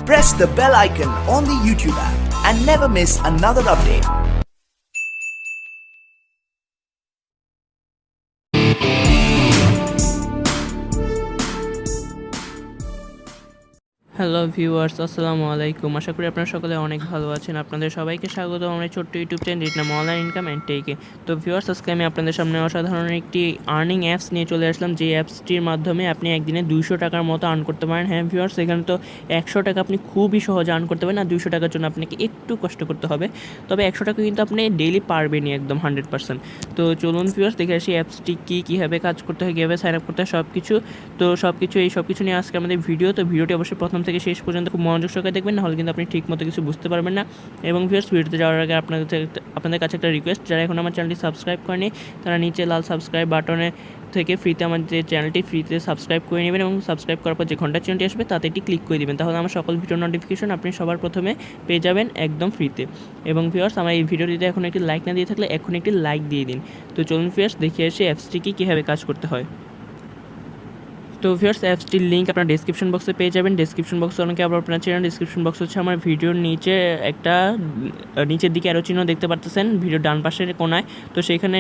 Press the bell icon on the YouTube app and never miss another update. Hello viewers, আসসালামু আলাইকুম। আশা করি আপনারা সকলে অনেক ভালো আছেন। আপনাদের সবাইকে স্বাগত আমার ছোট্ট ইউটিউব চ্যানেল যেটার নাম অনলাইন ইনকাম অ্যান্ড টেকে। তো ভিউয়ার্স, আজকে আমি আপনাদের সামনে অসাধারণ একটি আর্নিং অ্যাপস নিয়ে চলে আসলাম, যে অ্যাপসটির মাধ্যমে আপনি একদিনে 200 টাকার মতো আর্ন করতে পারেন। হ্যাঁ ভিউয়ার্স, এখানে তো 100 টাকা আপনি খুবই সহজে আর্ন করতে পারেন, আর 200 টাকার জন্য আপনাকে একটু কষ্ট করতে হবে। তবে 100 টাকা কিন্তু আপনি ডেইলি পারবেনই একদম 100%। তো চলুন ভিউয়ার্স, দেখে আসি অ্যাপসটি কীভাবে কাজ করতে হয়, কীভাবে সাইন আপ করতে হয়, সব কিছু নিয়ে আজকে আমাদের ভিডিও। তো ভিডিওটি অবশ্যই প্রথম থেকে শেষ পর্যন্ত খুব মনোযোগ সহকারে দেখবেন, নাহলে কিন্তু আপনি ঠিক মতো কিছু বুঝতে পারবেন না। এবং ভিউয়ার্স, ভিডিওতে যাওয়ার আগে আপনাদের কাছে একটা রিকোয়েস্ট, যারা এখন আমার চ্যানেলটি সাবস্ক্রাইব করেনি তারা নিচে লাল সাবস্ক্রাইব বাটনে থেকে ফ্রিতে আমার যে চ্যানেলটি ফ্রিতে সাবস্ক্রাইব করে নেবেন, এবং সাবস্ক্রাইব করার পর যে ঘন্টার চিহ্নটি আসবে তাতে একটি ক্লিক করে দেবেন। তাহলে আমার সকল ভিডিও নোটিফিকেশন আপনি সবার প্রথমে পেয়ে যাবেন একদম ফ্রিতে। এবং ভিউয়ার্স, আমার এই ভিডিওটিতে এখন একটি লাইক না দিয়ে থাকলে এখন একটি লাইক দিয়ে দিন। তো চলুন ভিউয়ার্স, দেখে এসে অ্যাপসটি কীভাবে কাজ করতে হয়। তো ভিউয়ার্স, অ্যাপসটির লিঙ্ক আপনার ডেসক্রিপশন বক্সে পেয়ে যাবেন। ডেসক্রিপশন বক্সে অনেকে আবার আপনার চ্যানেল ডেসক্রিপশন বক্স হচ্ছে আমার ভিডিওর নিচে একটা নিচের দিকে অ্যারো চিহ্ন দেখতে পাচ্ছেন ভিডিও ডান পাশের কোনায়। তো সেইখানে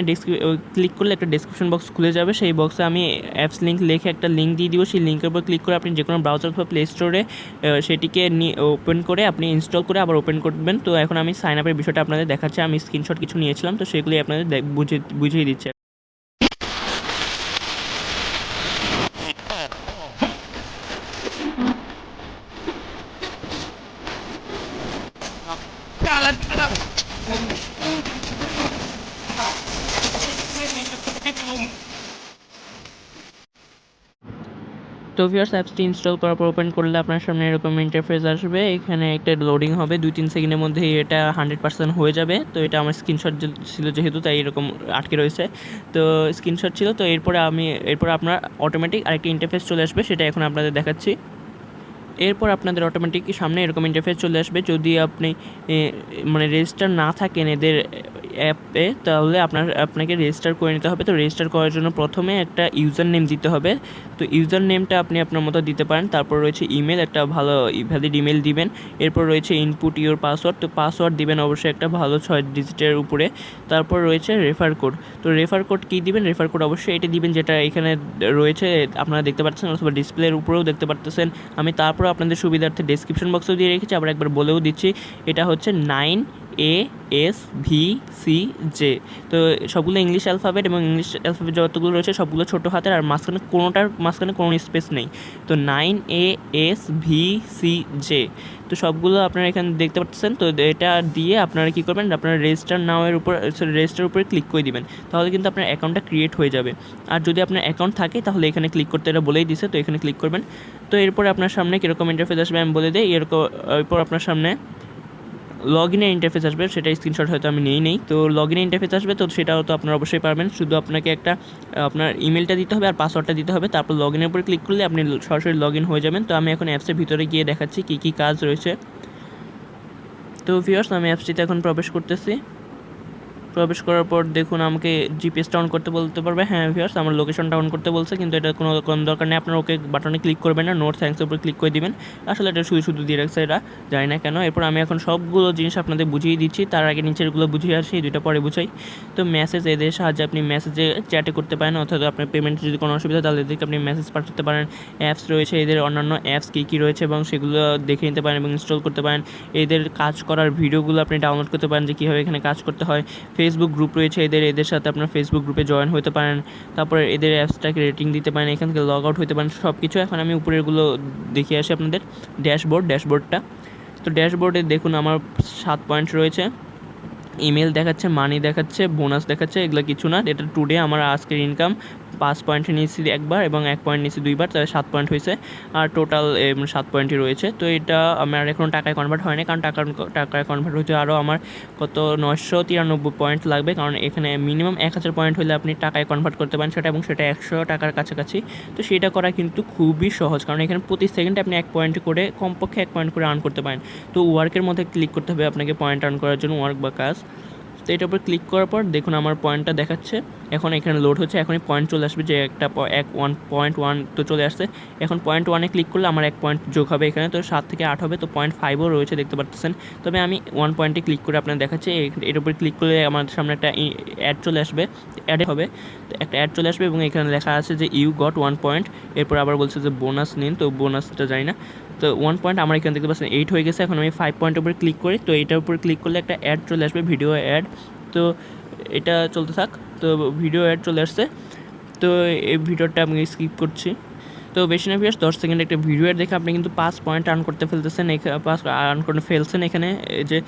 ক্লিক করলে একটা ডেসক্রিপশন বক্স খুলে যাবে। সেই বক্সে আমি অ্যাপস লিঙ্ক লিখে একটা লিঙ্ক দিয়ে দিব। সেই লিঙ্কের উপর ক্লিক করে আপনি যে কোনো ব্রাউজার বা প্লে স্টোরে সেটিকে ওপেন করে আপনি ইনস্টল করে আবার ওপেন করবেন। তো এখন আমি সাইন আপের বিষয়টা আপনাদের দেখাচ্ছি। আমি স্ক্রিনশট কিছু নিয়েছিলাম, তো সেগুলি আপনাদের বুঝিয়ে দিচ্ছি। তো ভিউয়ার্স, অ্যাপসটি ইনস্টল করার পর ওপেন করলে আপনার সামনে এরকম ইন্টারফেস আসবে। এখানে একটা লোডিং হবে, 2-3 সেকেন্ডের মধ্যেই এটা 100% হয়ে যাবে। তো এটা আমার স্ক্রিনশট ছিল যেহেতু, তাই এরকম আটকে রয়েছে। তো স্ক্রিনশট ছিল। তো এরপর আপনার অটোমেটিক আরেকটি ইন্টারফেস চলে আসবে, সেটা এখন আপনাদের দেখাচ্ছি। এরপর আপনাদের অটোমেটিক সামনে এরকম ইন্টারফেস চলে আসবে। যদি আপনি মানে রেজিস্টার না থাকেন এদের অ্যাপে, তাহলে আপনাকে রেজিস্টার করে নিতে হবে। তো রেজিস্টার করার জন্য প্রথমে একটা ইউজার নেম দিতে হবে। তো ইউজার নেমটা আপনি আপনার মতো দিতে পারেন। তারপর রয়েছে ইমেল, একটা ভালো ভ্যালিড ইমেল দিবেন। এরপর রয়েছে ইনপুট ইওর পাসওয়ার্ড। তো পাসওয়ার্ড দিবেন অবশ্যই একটা ভালো 6 ডিজিটের উপরে। তারপর রয়েছে রেফার কোড। তো রেফার কোড কী দিবেন? রেফার কোড অবশ্যই এটা দিবেন যেটা এখানে রয়েছে, আপনারা দেখতে পাচ্ছেন, অথবা ডিসপ্লের উপরেও দেখতে পাচ্ছেন। আমি তারপর আপনাদের সুবিধার্থে ডেসক্রিপশন বক্সেও দিয়ে রেখেছি, আবার একবার বলেও দিচ্ছি। এটা হচ্ছে 9ASVCJ। তো সবগুলো ইংলিশ অ্যালফাবেট, এবং ইংলিশ অ্যালফাবেট যতগুলো রয়েছে সবগুলো ছোটো হাতের, আর মাঝখানে কোনো স্পেস নেই। তো 9ASVCJ। তো সবগুলো আপনারা এখানে দেখতে পাচ্ছেন। তো এটা দিয়ে আপনারা কী করবেন, আপনারা রেজিস্টার উপরে ক্লিক করে দিবেন। তাহলে কিন্তু আপনার অ্যাকাউন্টটা ক্রিয়েট হয়ে যাবে। আর যদি আপনার অ্যাকাউন্ট থাকে তাহলে এখানে ক্লিক করতে, এটা বলেই দিছে, তো এখানে ক্লিক করবেন। তো এরপরে আপনার সামনে কীরকম ইন্টারফেস আসবে আমি বলে দিই। এরপর আপনার সামনে লগ ইনের ইন্টারফেস আসবে, সেটা স্ক্রিনশট হয়তো আমি নেই। তো লগ ইনের ইন্টারফেস আসবে, তো সেটাও তো আপনারা অবশ্যই পারবেন। শুধু আপনাকে একটা আপনার ইমেলটা দিতে হবে আর পাসওয়ার্ডটা দিতে হবে। তারপর লগ ইনের উপরে ক্লিক করলে আপনি সরাসরি লগ ইন হয়ে যাবেন। তো আমি এখন অ্যাপসের ভিতরে গিয়ে দেখাচ্ছি কী কাজ রয়েছে। তো ভিউয়ার্স, আমি অ্যাপসটিতে এখন প্রবেশ করতেছি। প্রবেশ করার পর দেখুন আমাকে জিপিএসটা অন করতে বলতে পারবে। হ্যাঁ ভিউয়ার্স, আমার লোকেশনটা অন করতে বলছে, কিন্তু এটা কোনো দরকার নেই। আপনার ওকে বাটনে ক্লিক করবেন না, নো থ্যাঙ্কসের উপর ক্লিক করে দিবেন। আসলে এটা শুধু দিয়ে রাখছে, এটা জানি না কেন। এরপর আমি এখন সবগুলো জিনিস আপনাদের বুঝিয়ে দিচ্ছি। তার আগে নিচেরগুলো বুঝিয়ে আসি, এই দুটো পরে বুঝাই। তো মেসেজ, এদের সাহায্যে আপনি মেসেজে চ্যাটে করতে পারেন, অর্থাৎ আপনার পেমেন্টের যদি কোনো অসুবিধা তাহলে এদেরকে আপনি মেসেজ পাঠাতে পারেন। অ্যাপস রয়েছে, এদের অন্যান্য অ্যাপস কী রয়েছে এবং সেগুলো দেখে নিতে পারেন এবং ইনস্টল করতে পারেন। এদের কাজ করার ভিডিওগুলো আপনি ডাউনলোড করতে পারেন, যে কীভাবে এখানে কাজ করতে হয়। ফেসবুক গ্রুপ রয়েছে এদের সাথে আপনার ফেসবুক গ্রুপে জয়েন হতে পারেন। তারপরে এদের অ্যাপসটাকে রেটিং দিতে পারেন, এখান থেকে লগ আউট হতে পারেন, সব কিছু। এখন আমি উপরেরগুলো দেখিয়ে আসি আপনাদের। ড্যাশবোর্ডটা, তো ড্যাশবোর্ডে দেখুন আমার 7 পয়েন্ট রয়েছে। ইমেল দেখাচ্ছে, মানি দেখাচ্ছে, বোনাস দেখাচ্ছে, এগুলো কিছু না। এটা টুডে আমার আজকের ইনকাম 5 পয়েন্ট নিয়েছি একবার, এবং 1 পয়েন্ট নিয়েছি 2বার, তাহলে 7 পয়েন্ট হয়েছে। আর টোটাল 7 পয়েন্টই রয়েছে। তো এটা আমার এখন টাকায় কনভার্ট হয়নি, কারণ টাকায় কনভার্ট হতে আরও আমার 993 পয়েন্ট লাগবে, কারণ এখানে মিনিমাম 1000 পয়েন্ট হলে আপনি টাকায় কনভার্ট করতে পারেন সেটা, এবং সেটা 100 টাকার কাছাকাছি। তো সেটা করা কিন্তু খুবই সহজ, কারণ এখানে প্রতি সেকেন্ডে আপনি 1 পয়েন্ট করে, কমপক্ষে 1 পয়েন্ট করে আর্ন করতে পারেন। তো ওয়ার্কের মধ্যে ক্লিক করতে হবে আপনাকে পয়েন্ট আর্ন করার জন্য, ওয়ার্ক বা কাজ। তো এটার উপর ক্লিক করার পর দেখুন আমার পয়েন্টটা দেখাচ্ছে, এখন এখানে লোড হচ্ছে, এখনই পয়েন্ট চলে আসবে যে একটা 1.1 তো চলে আসছে। এখন 0.1-এ ক্লিক করলে আমার 1 পয়েন্ট যোগ হবে এখানে, তো 7 থেকে 8 হবে, তো 0.5ও রয়েছে দেখতে পাচ্ছেন। তবে আমি 1 পয়েন্টে ক্লিক করে আপনার দেখাচ্ছি, এর উপর ক্লিক করলে আমার সামনে একটা অ্যাড চলে আসবে, অ্যাড হবে, তো একটা অ্যাড চলে আসবে এবং এখানে লেখা আছে যে ইউ গট 1 পয়েন্ট। এরপর আবার বলছে যে বোনাস নিন, তো বোনাসটা জানি না। তো 1 পয়েন্ট আমার এখানে দেখতে পাচ্ছেন 8 হয়ে গেছে। এখন আমি 5 পয়েন্টের উপর ক্লিক করি, তো এটার উপর ক্লিক করলে একটা অ্যাড চলে আসবে, ভিডিও অ্যাড। তো এটা চলতে থাক, তো ভিডিও অ্যাড চলে আসছে, তো এই ভিডিওটা আমি স্কিপ করছি। তো বেশি না ভিউয়ার্স, 10 সেকেন্ড একটা ভিডিও দেখে আপনি কিন্তু 5 পয়েন্ট আর্ন করতে ফেলতেছেন, 5 আর্ন করে ফেলছেন এখানে, যে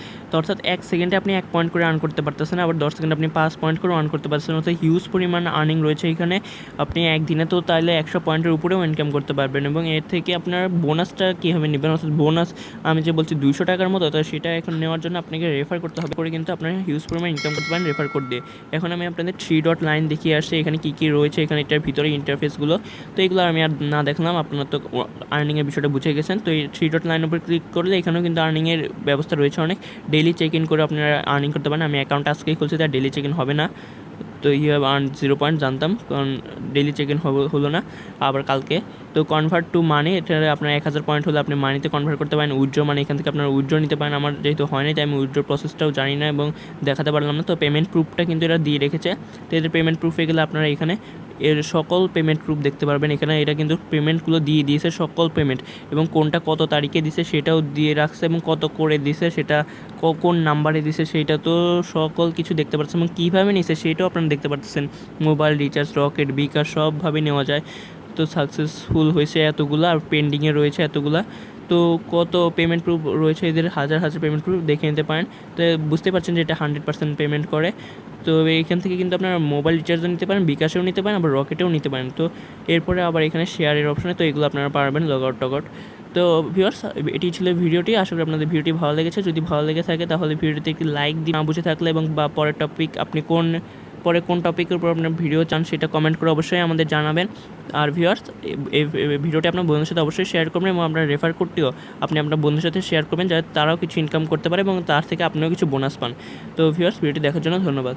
অর্থাৎ 1 সেকেন্ডে আপনি 1 পয়েন্ট করে আর্ন করতে পারতেছেন, আবার 10 সেকেন্ডে আপনি 5 পয়েন্ট করে আর্ন করতে পারতেছেন, অর্থাৎ হিউজ পরিমাণ আর্নিং রয়েছে এখানে। আপনি একদিনে তো তাহলে 100 পয়েন্টের উপরেও ইনকাম করতে পারবেন, এবং এর থেকে আপনার বোনাসটা কীভাবে নেবেন, অর্থাৎ বোনাস আমি যে বলছি 200 টাকার মতো, তো সেটা এখন নেওয়ার জন্য আপনাকে রেফার করতে হবে, করে কিন্তু আপনার হিউজ পরিমাণ ইনকাম করতে পারেন রেফার কোড দিয়ে। এখন আমি আপনাদের 3 ডট লাইন দেখিয়ে আসছি এখানে কী কী রয়েছে, এখানে এটার ভিতরে ইন্টারফেসগুলো, তো এগুলো আমি আর না দেখলাম, আপনার তো আর্নিংয়ের বিষয়টা বুঝে গেছেন। তো এই 3 ডট লাইনের উপর ক্লিক করলে এখানেও কিন্তু আর্নিংয়ের ব্যবস্থা রয়েছে অনেক, ডেইলি চেক ইন করে আপনারা আর্নিং করতে পারেন। আমি অ্যাকাউন্ট আজকেই খুলছি, তার ডেইলি চেক ইন হবে না, তো ইউ হ্যাভ আর্ন 0 পয়েন্ট জানতাম, কারণ ডেইলি চেক ইন হলো না আবার কালকে। তো কনভার্ট টু মানি, এটা আপনার 1000 পয়েন্ট হলে আপনি মানিতে কনভার্ট করতে পারেন, উইথড্র মানে এখান থেকে আপনারা উইথড্র নিতে পারেন। আমার যেহেতু হয়নি তাই আমি উইথড্র প্রসেসটাও জানি না এবং দেখাতে পারলাম না। তো পেমেন্ট প্রুফটা কিন্তু এরা দিয়ে রেখেছে, তো এদের পেমেন্ট প্রুফে গেলে আপনারা এখানে এর সকল পেমেন্ট প্রুফ দেখতে পারবেন। এখানে এটা কিন্তু পেমেন্টগুলো দিয়ে দিয়েছে, সকল পেমেন্ট, এবং কোনটা কত তারিখে দিছে সেটাও দিয়ে রাখছে, এবং কত করে দিছে সেটা, কোন নাম্বারে দিছে সেটা, তো সকল কিছু দেখতে পাচ্ছেন, এবং কীভাবে নিছে সেটাও আপনারা দেখতে পাচ্ছেন। মোবাইল রিচার্জ, রকেট, বিকাশ সবভাবে নেওয়া যায়। তো সাকসেসফুল হয়েছে এতগুলো, আর পেন্ডিংয়ে রয়েছে এতগুলা। তো কত পেমেন্ট প্রুফ রয়েছে এদের, হাজার হাজার পেমেন্ট প্রুফ দেখে নিতে পারেন। তো বুঝতে পারছেন যে এটা 100% পেমেন্ট করে। তো এইখান থেকে কিন্তু আপনারা মোবাইল রিচার্জও নিতে পারেন, বিকাশেও নিতে পারেন, আবার রকেটেও নিতে পারেন। তো এরপরে আবার এখানে শেয়ারের অপশনে, তো এগুলো আপনারা পারবেন, লগ আউট টগ আউট। তো ভিউয়ার্স, এটি ছিল ভিডিওটি, আশা করি আপনাদের ভিডিওটি ভালো লেগেছে। যদি ভালো লেগে থাকে তাহলে ভিডিওতে একটি লাইক দিন, না বুঝে থাকলে, এবং বা পরের টপিক আপনি পরে কোন টপিকের উপর আপনার ভিডিও চান সেটা কমেন্ট করে অবশ্যই আমাদের জানাবেন। আর ভিউয়ার্স, এই ভিডিওটি আপনার বন্ধুদের সাথে অবশ্যই শেয়ার করবেন, এবং আপনার রেফার কোডটিও আপনি আপনার বন্ধুদের সাথে শেয়ার করবেন, যাতে তারাও কিছু ইনকাম করতে পারে এবং তার থেকে আপনিও কিছু বোনাস পান। তো ভিউয়ার্স, ভিডিওটি দেখার জন্য ধন্যবাদ।